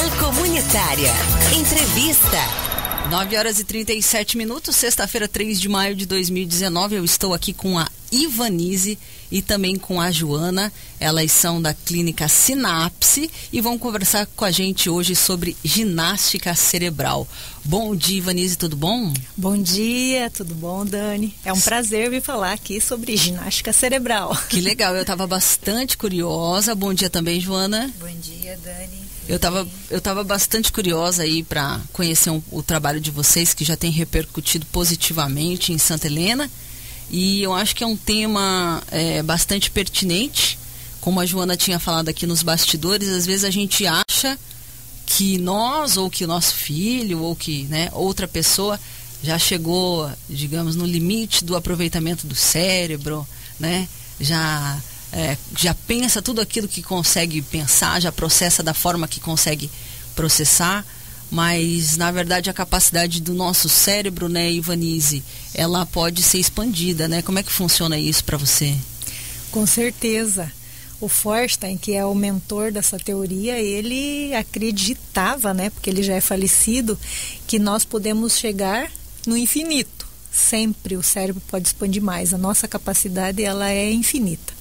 Manhã Comunitária. Entrevista. 9h37, sexta-feira, 3 de maio de 2019. Eu estou aqui com a Ivanise e também com a Joana. Elas são da clínica Sinapse e vão conversar com a gente hoje sobre ginástica cerebral. Bom dia, Ivanise, tudo bom? Bom dia, tudo bom, Dani? É um prazer vir falar aqui sobre ginástica cerebral. Que legal, eu estava bastante curiosa. Bom dia também, Joana. Bom dia, Dani. Eu tava bastante curiosa aí para conhecer o trabalho de vocês, que já tem repercutido positivamente em Santa Helena. E eu acho que é um tema bastante pertinente. Como a Joana tinha falado aqui nos bastidores, às vezes a gente acha que nós, ou que o nosso filho, ou que outra pessoa já chegou, digamos, no limite do aproveitamento do cérebro, né? Já pensa tudo aquilo que consegue pensar, já processa da forma que consegue processar, mas na verdade a capacidade do nosso cérebro, né, Ivanise, ela pode ser expandida, né? Como é que funciona isso para você? Com certeza. O Forstein, que é o mentor dessa teoria, ele acreditava, né, porque ele já é falecido, que nós podemos chegar no infinito. Sempre o cérebro pode expandir mais. A nossa capacidade, ela é infinita.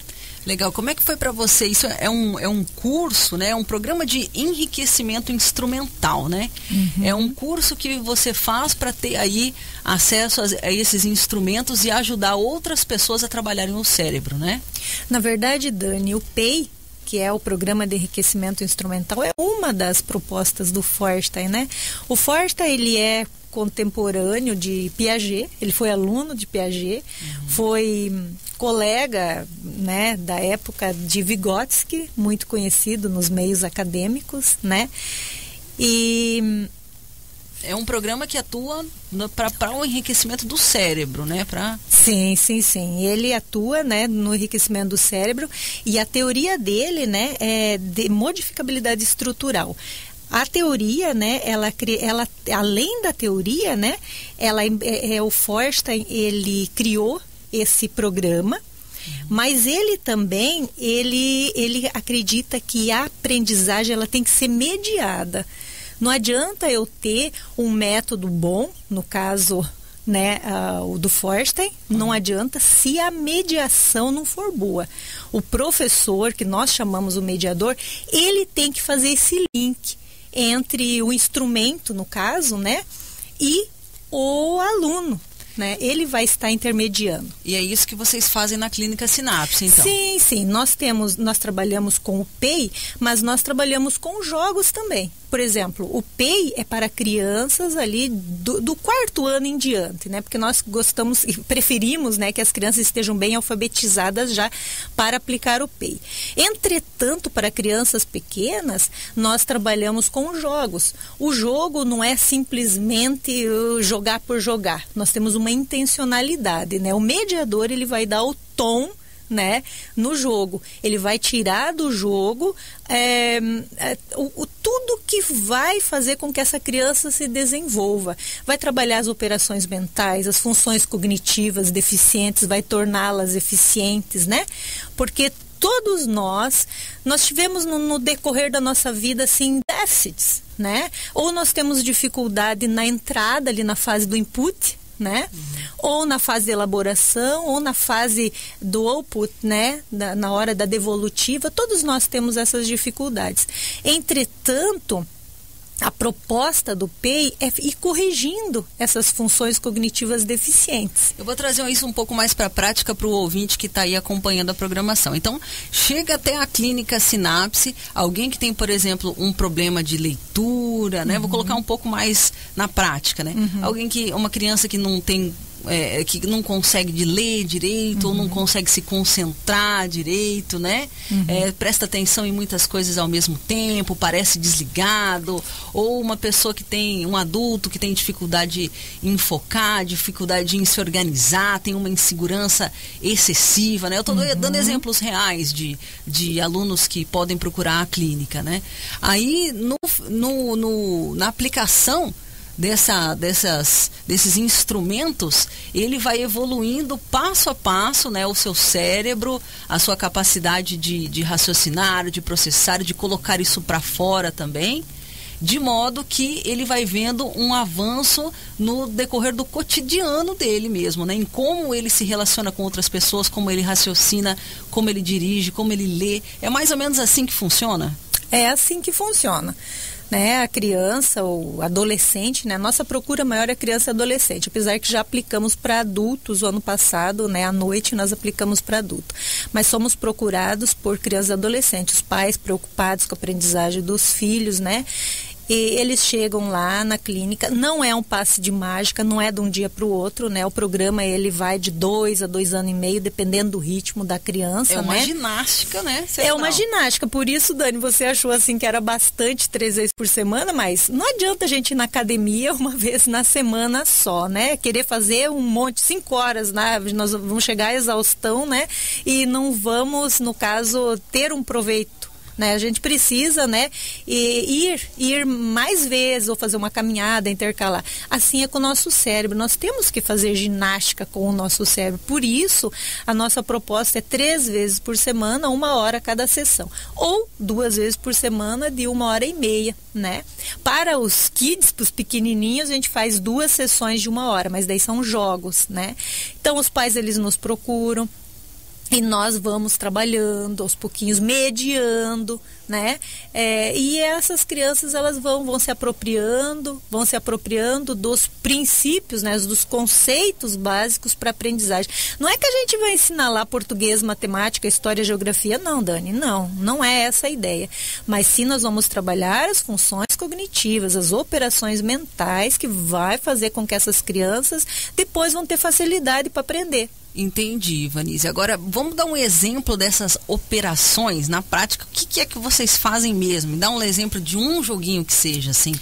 Legal. Como é que foi para você? Isso é um curso, né? É um programa de enriquecimento instrumental, né? Uhum. É um curso que você faz para ter aí acesso a esses instrumentos e ajudar outras pessoas a trabalharem o cérebro, né? Na verdade, Dani, o PEI, que é o Programa de Enriquecimento Instrumental, é uma das propostas do Forstein, né? O Forstein, ele é contemporâneo de Piaget, ele foi aluno de Piaget, foi colega, né, da época de Vygotsky, muito conhecido nos meios acadêmicos, né? E é um programa que atua para o enriquecimento do cérebro, né? Sim. Ele atua, né, no enriquecimento do cérebro, e a teoria dele, né, é de modificabilidade estrutural. A teoria, né, ela além da teoria, né, o Forstein, ele criou esse programa, mas ele também, ele acredita que a aprendizagem, ela tem que ser mediada. Não adianta eu ter um método bom, no caso, né, o do Forstein, não adianta se a mediação não for boa. O professor, que nós chamamos o mediador, ele tem que fazer esse link entre o instrumento, no caso, né, e o aluno, né? Ele vai estar intermediando. E é isso que vocês fazem na clínica Sinapse, então? Sim. Nós trabalhamos com o PEI, mas nós trabalhamos com jogos também. Por exemplo, o PEI é para crianças ali do quarto ano em diante, né? Porque nós gostamos e preferimos, né, que as crianças estejam bem alfabetizadas já para aplicar o PEI. Entretanto, para crianças pequenas, nós trabalhamos com jogos. O jogo não é simplesmente jogar por jogar. Nós temos uma intencionalidade, né? O mediador, ele vai dar o tom, né, no jogo. Ele vai tirar do jogo tudo que vai fazer com que essa criança se desenvolva. Vai trabalhar as operações mentais, as funções cognitivas deficientes, vai torná-las eficientes, né? Porque todos nós tivemos no decorrer da nossa vida, assim, déficits, né? Ou nós temos dificuldade na entrada, ali na fase do input, né? Ou na fase de elaboração, ou na fase do output, né? Na hora da devolutiva, todos nós temos essas dificuldades. Entretanto, a proposta do PEI é ir corrigindo essas funções cognitivas deficientes. Eu vou trazer isso um pouco mais para a prática para o ouvinte que está aí acompanhando a programação. Então, chega até a clínica Sinapse, alguém que tem, por exemplo, um problema de leitura, né? Vou colocar um pouco mais na prática, né? Uma criança que não tem que não consegue de ler direito, ou não consegue se concentrar direito, né? Presta atenção em muitas coisas ao mesmo tempo, parece desligado, ou uma pessoa que tem, um adulto que tem dificuldade em focar, dificuldade em se organizar, tem uma insegurança excessiva, né? Eu estou dando exemplos reais de alunos que podem procurar a clínica, né? Aí, na aplicação desses instrumentos, ele vai evoluindo passo a passo, né, o seu cérebro, a sua capacidade de raciocinar, de processar, de colocar isso para fora também. de modo que ele vai vendo um avanço no decorrer do cotidiano dele mesmo, né? Em como ele se relaciona com outras pessoas, como ele raciocina, como ele dirige, como ele lê. É mais ou menos assim que funciona? É assim que funciona. Né, a criança ou adolescente, né, nossa procura maior é criança e adolescente, apesar que já aplicamos para adultos o ano passado, né, à noite nós aplicamos para adulto, mas somos procurados por crianças e adolescentes, os pais preocupados com a aprendizagem dos filhos, né, e eles chegam lá na clínica, não é um passe de mágica, não é de um dia para o outro, né? O programa ele vai de 2 a 2 anos e meio, dependendo do ritmo da criança, né? É uma ginástica, né? É uma ginástica, por isso, Dani, você achou assim que era bastante 3 vezes por semana, mas não adianta a gente ir na academia uma vez na semana só, né? Querer fazer um monte, 5 horas, né? Nós vamos chegar à exaustão, né? E não vamos, no caso, ter um proveito. Né? A gente precisa, né, ir mais vezes ou fazer uma caminhada, intercalar. Assim é com o nosso cérebro. Nós temos que fazer ginástica com o nosso cérebro. Por isso, a nossa proposta é 3 vezes por semana, 1 hora cada sessão. Ou 2 vezes por semana de 1h30, né? Para os kids, para os pequenininhos, a gente faz 2 sessões de 1 hora, mas daí são jogos, né? Então, os pais, eles nos procuram. E nós vamos trabalhando aos pouquinhos, mediando, né? E essas crianças, elas vão se apropriando dos princípios, né? Dos conceitos básicos para aprendizagem. Não é que a gente vai ensinar lá português, matemática, história, geografia, não, Dani, não é essa a ideia. Mas sim, nós vamos trabalhar as funções cognitivas, as operações mentais que vai fazer com que essas crianças depois vão ter facilidade para aprender. Entendi, Vanise. Agora, vamos dar um exemplo dessas operações na prática. O que é que vocês fazem mesmo? Me dá um exemplo de um joguinho que seja, assim,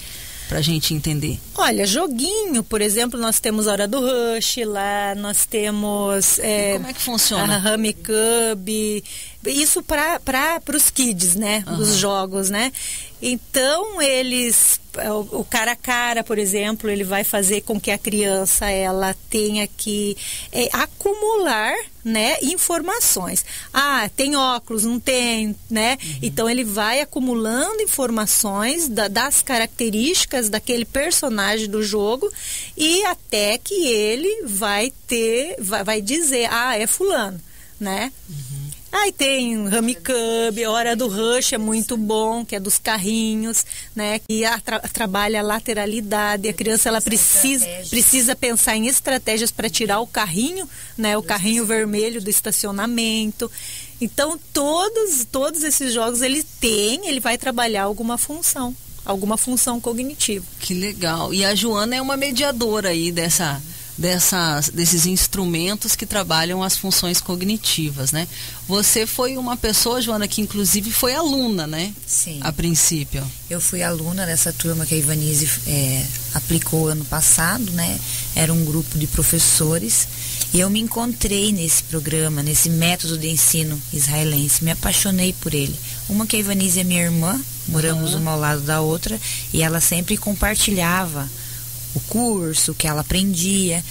pra gente entender. Olha, joguinho, por exemplo, nós temos a Hora do Rush lá, nós temos... como é que funciona? A Rami Cub, isso para os kids, né? Uhum. Dos jogos, né? Então, eles... O cara a cara, por exemplo, ele vai fazer com que a criança ela tenha que acumular, né, informações. Ah, tem óculos, não tem, né? Uhum. Então ele vai acumulando informações das características daquele personagem do jogo e até que ele vai dizer, é fulano, né? Uhum. Aí tem Rami Cub, Hora do Rush é muito bom, que é dos carrinhos, né? Que trabalha a lateralidade. A criança ela precisa pensar em estratégias para tirar o carrinho, né? O carrinho vermelho do estacionamento. Então todos esses jogos ele vai trabalhar alguma função cognitiva. Que legal. E a Joana é uma mediadora aí desses instrumentos que trabalham as funções cognitivas, né? Você foi uma pessoa, Joana, que inclusive foi aluna, né? Sim. A princípio. Eu fui aluna dessa turma que a Ivanise aplicou ano passado, né? Era um grupo de professores e eu me encontrei nesse programa, nesse método de ensino israelense, me apaixonei por ele. Uma que a Ivanise é minha irmã, moramos uma ao lado da outra e ela sempre compartilhava o curso, que ela aprendia,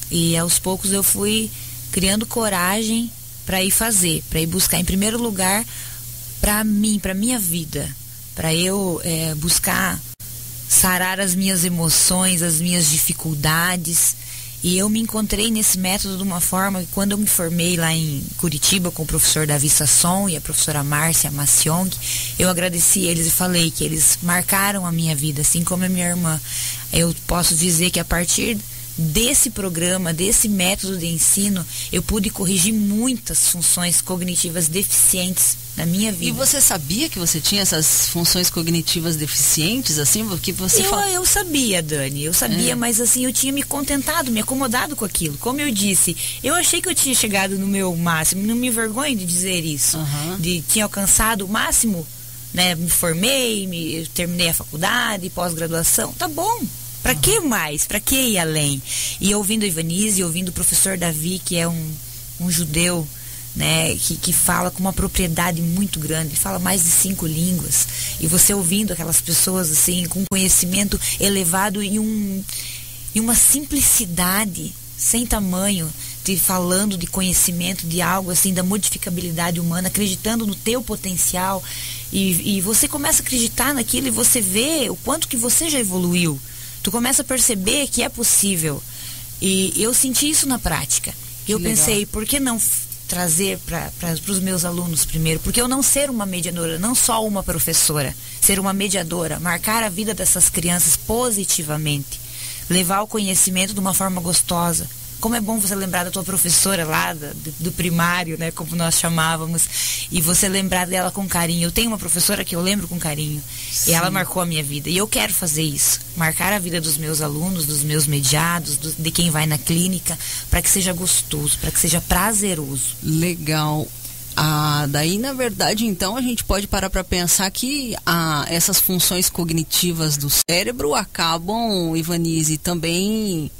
e aos poucos eu fui criando coragem para ir fazer, para ir buscar em primeiro lugar para mim, para minha vida, para eu buscar sarar as minhas emoções, as minhas dificuldades. E eu me encontrei nesse método de uma forma que quando eu me formei lá em Curitiba com o professor Davi Sasson e a professora Márcia Maciong, eu agradeci eles e falei que eles marcaram a minha vida, assim como a minha irmã. Eu posso dizer que a partir desse programa, desse método de ensino, eu pude corrigir muitas funções cognitivas deficientes na minha vida. E você sabia que você tinha essas funções cognitivas deficientes, assim? Porque você eu sabia, Dani, eu sabia, mas assim, eu tinha me contentado, me acomodado com aquilo. Como eu disse, eu achei que eu tinha chegado no meu máximo, não me envergonho de dizer isso, tinha alcançado o máximo, né? Me formei, terminei a faculdade, pós-graduação, tá bom. Para que mais? Para que ir além? E ouvindo a Ivanise, ouvindo o professor Davi, que é um judeu, né, que fala com uma propriedade muito grande, ele fala mais de 5 línguas, e você ouvindo aquelas pessoas assim, com conhecimento elevado e uma simplicidade sem tamanho. te falando de conhecimento, de algo assim, da modificabilidade humana, acreditando no teu potencial, e você começa a acreditar naquilo e você vê o quanto que você já evoluiu. Tu começa a perceber que é possível. E eu senti isso na prática. Eu pensei, por que não trazer para os meus alunos primeiro? Porque eu não ser uma mediadora, não só uma professora, ser uma mediadora, marcar a vida dessas crianças positivamente, levar o conhecimento de uma forma gostosa. Como é bom você lembrar da tua professora lá do primário, né, como nós chamávamos, e você lembrar dela com carinho. Eu tenho uma professora que eu lembro com carinho. Sim. E ela marcou a minha vida, e eu quero fazer isso, marcar a vida dos meus alunos, dos meus mediados, de quem vai na clínica, para que seja gostoso, para que seja prazeroso. Legal. Daí, na verdade, então, a gente pode parar para pensar que essas funções cognitivas do cérebro acabam, Ivanise, também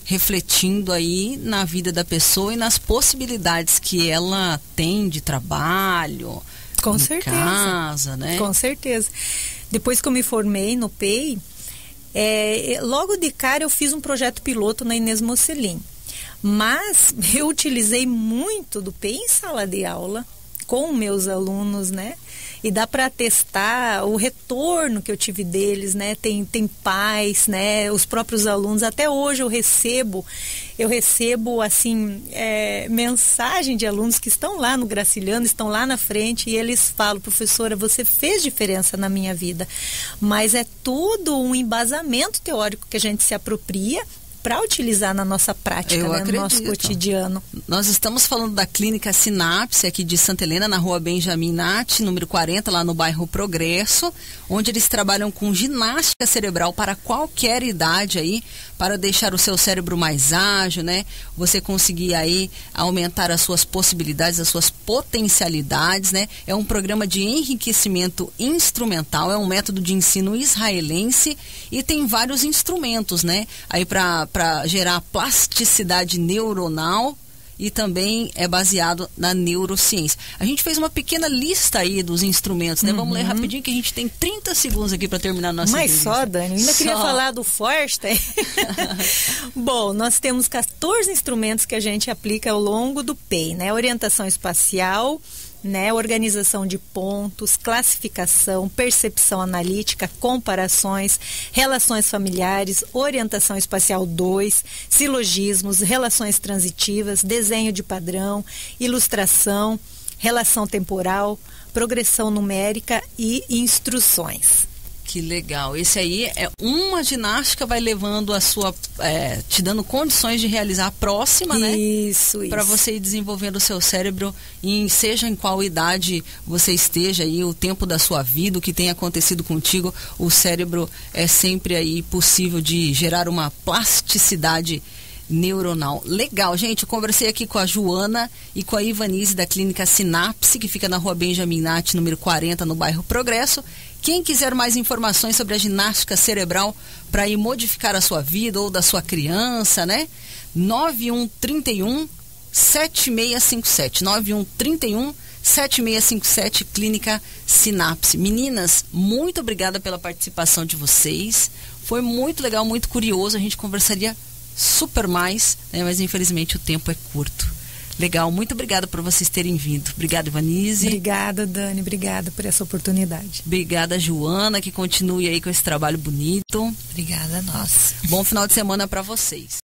refletindo aí na vida da pessoa e nas possibilidades que ela tem de trabalho, com em certeza, casa, né? Com certeza. Depois que eu me formei no PEI, logo de cara eu fiz um projeto piloto na Inês Mocelin. Mas eu utilizei muito do PEI em sala de aula com meus alunos, né? E dá para testar o retorno que eu tive deles, né? Tem pais, né? Os próprios alunos. Até hoje eu recebo assim, mensagem de alunos que estão lá no Graciliano, estão lá na frente, e eles falam: professora, você fez diferença na minha vida. Mas é tudo um embasamento teórico que a gente se apropria para utilizar na nossa prática, né, no nosso cotidiano. Nós estamos falando da Clínica Sinapse aqui de Santa Helena, na rua Benjamin Natti, número 40, lá no bairro Progresso, onde eles trabalham com ginástica cerebral para qualquer idade aí, para deixar o seu cérebro mais ágil, né? Você conseguir aí aumentar as suas possibilidades, as suas potencialidades, né? É um programa de enriquecimento instrumental, é um método de ensino israelense e tem vários instrumentos, né? Aí para gerar plasticidade neuronal, e também é baseado na neurociência. A gente fez uma pequena lista aí dos instrumentos, né? Vamos ler rapidinho que a gente tem 30 segundos aqui para terminar a nossa entrevista. Mas só, Dani, ainda queria falar do Forster. Bom, nós temos 14 instrumentos que a gente aplica ao longo do PEI, né? Orientação espacial, né, organização de pontos, classificação, percepção analítica, comparações, relações familiares, orientação espacial 2, silogismos, relações transitivas, desenho de padrão, ilustração, relação temporal, progressão numérica e instruções. Que legal. Esse aí é uma ginástica, vai levando a sua, te dando condições de realizar a próxima, né? Isso. Para você ir desenvolvendo o seu cérebro, seja em qual idade você esteja aí, o tempo da sua vida, o que tem acontecido contigo, o cérebro é sempre aí possível de gerar uma plasticidade neuronal. Legal, gente. Eu conversei aqui com a Joana e com a Ivanise da Clínica Sinapse, que fica na rua Benjamin Natti, número 40, no bairro Progresso. Quem quiser mais informações sobre a ginástica cerebral para ir modificar a sua vida ou da sua criança, né? 9131 7657. 9131 7657, Clínica Sinapse. Meninas, muito obrigada pela participação de vocês. Foi muito legal, muito curioso. A gente conversaria super mais, né? Mas infelizmente o tempo é curto. Legal, muito obrigada por vocês terem vindo. Obrigada, Ivanise. Obrigada, Dani. Obrigada por essa oportunidade. Obrigada, Joana, que continue aí com esse trabalho bonito. Obrigada a nós. Bom final de semana para vocês.